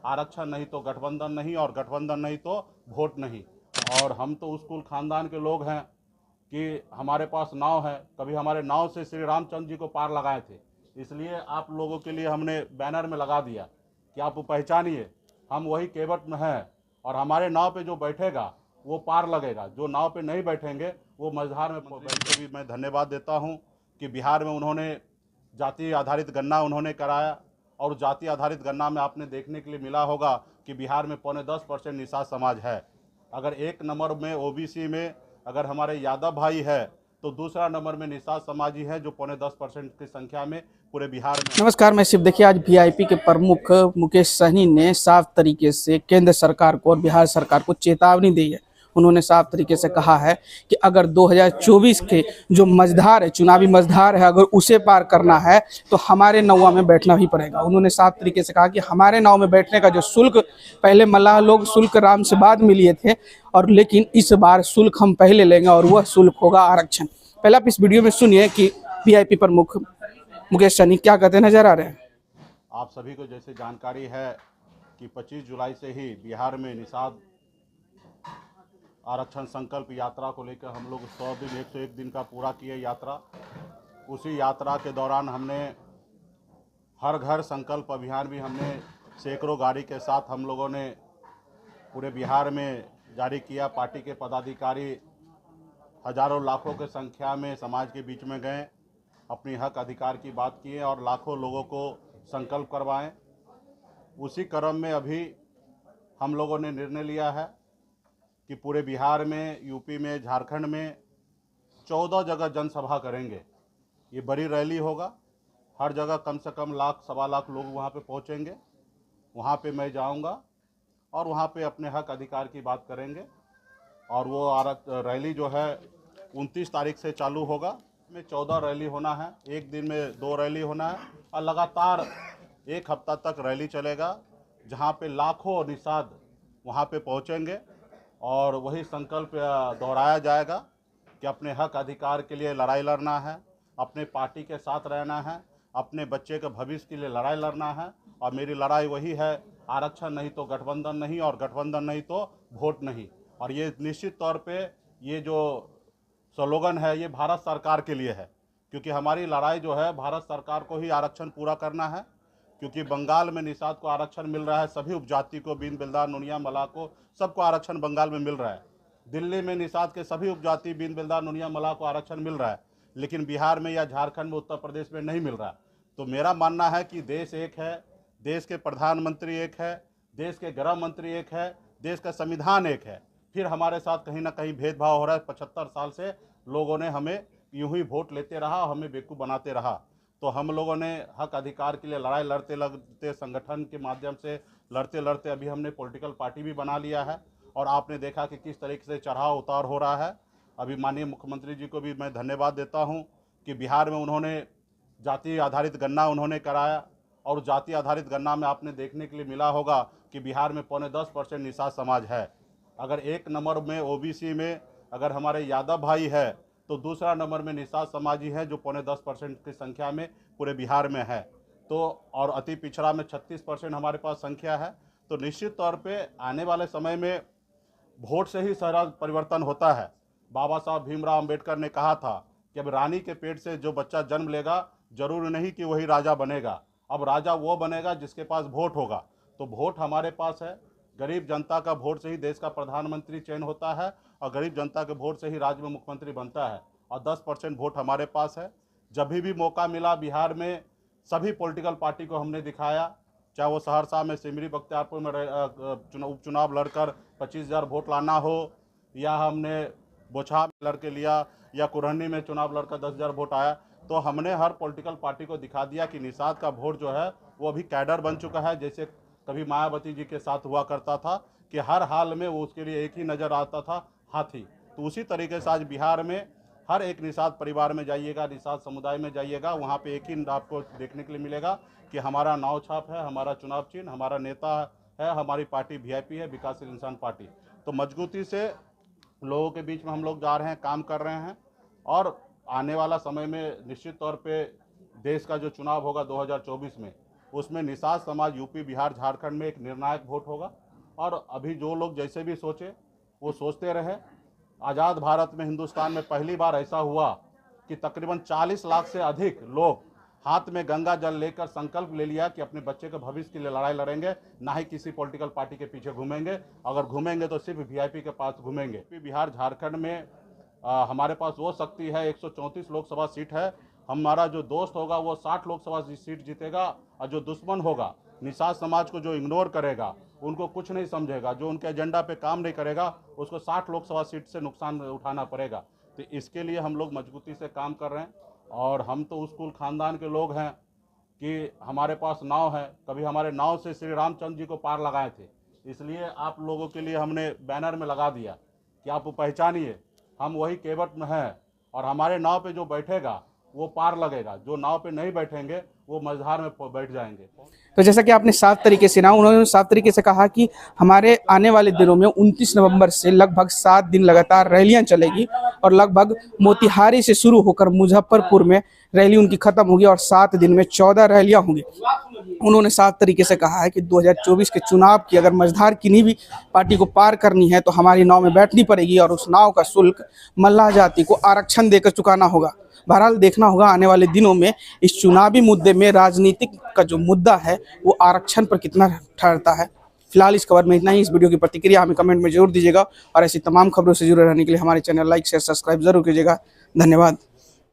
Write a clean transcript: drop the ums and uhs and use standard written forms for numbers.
आरक्षण नहीं तो गठबंधन नहीं, और गठबंधन नहीं तो वोट नहीं। और हम तो उस कुल खानदान के लोग हैं कि हमारे पास नाव है, कभी हमारे नाव से श्री रामचंद्र जी को पार लगाए थे। इसलिए आप लोगों के लिए हमने बैनर में लगा दिया कि आप पहचानिए, हम वही केवट में हैं, और हमारे नाव पे जो बैठेगा वो पार लगेगा, जो नाव पे नहीं बैठेंगे वो मझधार में बैठ के भी मैं धन्यवाद देता हूं कि बिहार में उन्होंने जाति आधारित गणना उन्होंने कराया। और जाति आधारित गणना में आपने देखने के लिए मिला होगा कि बिहार में 10.25% निषाद समाज है। अगर एक नंबर में ओबीसी में अगर हमारे यादव भाई है, तो दूसरा नंबर में निषाद समाजी है जो 10.25% की संख्या में पूरे बिहार में। नमस्कार, मैं शिव। देखिए, आज वीआईपी के प्रमुख मुकेश सहनी ने साफ तरीके से केंद्र सरकार को और बिहार सरकार को चेतावनी दी है। उन्होंने साफ तरीके से कहा है कि अगर 2024 के जो मझधार है, चुनावी मझधार है, अगर उसे पार करना है तो हमारे नौवा में बैठना ही पड़ेगा। उन्होंने साफ तरीके से कहा कि हमारे नाव में बैठने का जो शुल्क, पहले मल्लाह लोग शुल्क राम से बाद में लिए थे, और लेकिन इस बार शुल्क हम पहले लेंगे और वह शुल्क होगा आरक्षण। पहले आप इस वीडियो में सुनिए कि वीआईपी प्रमुख मुकेश सहनी क्या कहते नजर आ रहे हैं। आप सभी को जैसे जानकारी है कि 25 जुलाई से ही बिहार में निषाद आरक्षण संकल्प यात्रा को लेकर हम लोग 101 दिन का पूरा किए यात्रा। उसी यात्रा के दौरान हमने हर घर संकल्प अभियान भी हमने सैकड़ों गाड़ी के साथ हम लोगों ने पूरे बिहार में जारी किया। पार्टी के पदाधिकारी हजारों लाखों की संख्या में समाज के बीच में गए, अपनी हक अधिकार की बात किए और लाखों लोगों को संकल्प करवाएं। उसी क्रम में अभी हम लोगों ने निर्णय लिया है कि पूरे बिहार में, यूपी में, झारखंड में 14 जगह जनसभा करेंगे। ये बड़ी रैली होगा, हर जगह कम से कम लाख सवा लाख लोग वहाँ पे पहुँचेंगे। वहाँ पे मैं जाऊँगा और वहाँ पे अपने हक अधिकार की बात करेंगे। और वो रैली जो है 29 तारीख से चालू होगा। में 14 रैली होना है, एक दिन में 2 रैली होना है, और लगातार एक हफ्ता तक रैली चलेगा, जहाँ पे लाखों निषाद वहाँ पे पहुँचेंगे और वही संकल्प दोहराया जाएगा कि अपने हक अधिकार के लिए लड़ाई लड़ना है, अपने पार्टी के साथ रहना है, अपने बच्चे के भविष्य के लिए लड़ाई लड़ना है। और मेरी लड़ाई वही है, आरक्षण नहीं तो गठबंधन नहीं, और गठबंधन नहीं तो वोट नहीं। और ये निश्चित तौर पे ये जो स्लोगन है ये भारत सरकार के लिए है, क्योंकि हमारी लड़ाई जो है भारत सरकार को ही आरक्षण पूरा करना है। क्योंकि बंगाल में निषाद को आरक्षण मिल रहा है, सभी उपजाति को, बीन बिल्दार नुनिया मल्लाह को, सबको आरक्षण बंगाल में मिल रहा है। दिल्ली में निषाद के सभी उपजाति, बीन बिल्दार नुनिया मल्लाह को आरक्षण मिल रहा है, लेकिन बिहार में या झारखंड में, उत्तर प्रदेश में नहीं मिल रहा है। तो मेरा मानना है कि देश एक है, देश के प्रधानमंत्री एक है, देश के गृह मंत्री एक है, देश का संविधान एक है, फिर हमारे साथ कहीं ना कहीं भेदभाव हो रहा है। 75 साल से लोगों ने हमें यूं ही वोट लेते रहा, हमें बेवकूफ़ बनाते रहा। तो हम लोगों ने हक अधिकार के लिए लड़ाई लड़ते लड़ते, संगठन के माध्यम से लड़ते लड़ते अभी हमने पॉलिटिकल पार्टी भी बना लिया है। और आपने देखा कि किस तरीके से चढ़ाव उतार हो रहा है। अभी माननीय मुख्यमंत्री जी को भी मैं धन्यवाद देता हूं कि बिहार में उन्होंने जाति आधारित गणना उन्होंने कराया। और जाति आधारित गणना में आपने देखने के लिए मिला होगा कि बिहार में 10.25% निषाद समाज है। अगर एक नंबर में ओबीसी में अगर हमारे यादव भाई है, तो दूसरा नंबर में निषाद समाजी है जो 10.25% की संख्या में पूरे बिहार में है। तो और अति पिछड़ा में 36% हमारे पास संख्या है। तो निश्चित तौर पे आने वाले समय में वोट से ही सारा परिवर्तन होता है। बाबा साहब भीमराव अंबेडकर ने कहा था कि अब रानी के पेट से जो बच्चा जन्म लेगा, जरूरी नहीं कि वही राजा बनेगा, अब राजा वो बनेगा जिसके पास वोट होगा। तो वोट हमारे पास है, गरीब जनता का वोट से ही देश का प्रधानमंत्री चयन होता है, और गरीब जनता के वोट से ही राज्य में मुख्यमंत्री बनता है। और 10% वोट हमारे पास है। जब भी मौका मिला बिहार में सभी पॉलिटिकल पार्टी को हमने दिखाया, चाहे वो सहरसा में सिमरी बख्तियारपुर में उपचुनाव लड़कर 25,000 वोट लाना हो, या हमने बोछा में लड़के लिया, या कुरहनी में चुनाव लड़कर 10,000 वोट आया। तो हमने हर पॉलिटिकल पार्टी को दिखा दिया कि निषाद का वोट जो है वो अभी कैडर बन चुका है। जैसे कभी मायावती जी के साथ हुआ करता था कि हर हाल में वो उसके लिए एक ही नज़र आता था, हाथी। तो उसी तरीके से आज बिहार में हर एक निषाद परिवार में जाइएगा, निषाद समुदाय में जाइएगा, वहाँ पे एक ही आपको देखने के लिए मिलेगा कि हमारा नाव छाप है, हमारा चुनाव चिन्ह, हमारा नेता है, हमारी पार्टी वीआईपी है, विकासशील इंसान पार्टी। तो मजबूती से लोगों के बीच में हम लोग जा रहे हैं, काम कर रहे हैं। और आने वाला समय में निश्चित तौर पे देश का जो चुनाव होगा 2024 में, उसमें निषाद समाज यूपी बिहार झारखंड में एक निर्णायक वोट होगा। और अभी जो लोग जैसे भी सोचे वो सोचते रहे। आज़ाद भारत में, हिंदुस्तान में पहली बार ऐसा हुआ कि तकरीबन 40 लाख से अधिक लोग हाथ में गंगा जल लेकर संकल्प ले लिया कि अपने बच्चे के भविष्य के लिए लड़ाई लड़ेंगे, ना ही किसी पॉलिटिकल पार्टी के पीछे घूमेंगे। अगर घूमेंगे तो सिर्फ वीआईपी के पास घूमेंगे। बिहार झारखंड में हमारे पास वो शक्ति है, 134 लोकसभा सीट है। हमारा जो दोस्त होगा वो 60 लोकसभा सीट जीतेगा, और जो दुश्मन होगा, निषाद समाज को जो इग्नोर करेगा, उनको कुछ नहीं समझेगा, जो उनके एजेंडा पे काम नहीं करेगा, उसको 60 लोकसभा सीट से नुकसान उठाना पड़ेगा। तो इसके लिए हम लोग मजबूती से काम कर रहे हैं। और हम तो उस कुल खानदान के लोग हैं कि हमारे पास नाव है, कभी हमारे नाव से श्री रामचंद्र जी को पार लगाए थे। इसलिए आप लोगों के लिए हमने बैनर में लगा दिया कि आप पहचानिए, हम वही केवट में हैं, और हमारे नाव पे जो बैठेगा वो पार लगेगा, जो नाव पे नहीं बैठेंगे वो मझधार में बैठ जाएंगे। तो जैसा कि आपने साफ तरीके से उन्होंने साफ तरीके से कहा कि हमारे आने वाले दिनों में 29 नवंबर से लगभग 7 दिन लगातार रैलियां चलेगी, और लगभग मोतिहारी से शुरू होकर मुजफ्फरपुर में रैली उनकी खत्म होगी, और 7 दिन में 14 रैलियां होंगी। उन्होंने साफ तरीके से कहा है कि 2024 के चुनाव की अगर मझधार किन्हीं भी पार्टी को पार करनी है तो हमारी नाव में बैठनी पड़ेगी, और उस नाव का शुल्क मल्लाह जाति को आरक्षण देकर चुकाना होगा। बहरहाल देखना होगा आने वाले दिनों में इस चुनावी मुद्दे में राजनीतिक का जो मुद्दा है वो आरक्षण पर कितना ठहरता है। फिलहाल इस खबर में इतना ही। इस वीडियो की प्रतिक्रिया हमें कमेंट में जरूर दीजिएगा, और ऐसी तमाम खबरों से जुड़े रहने के लिए हमारे चैनल लाइक शेयर सब्सक्राइब जरूर कीजिएगा। धन्यवाद।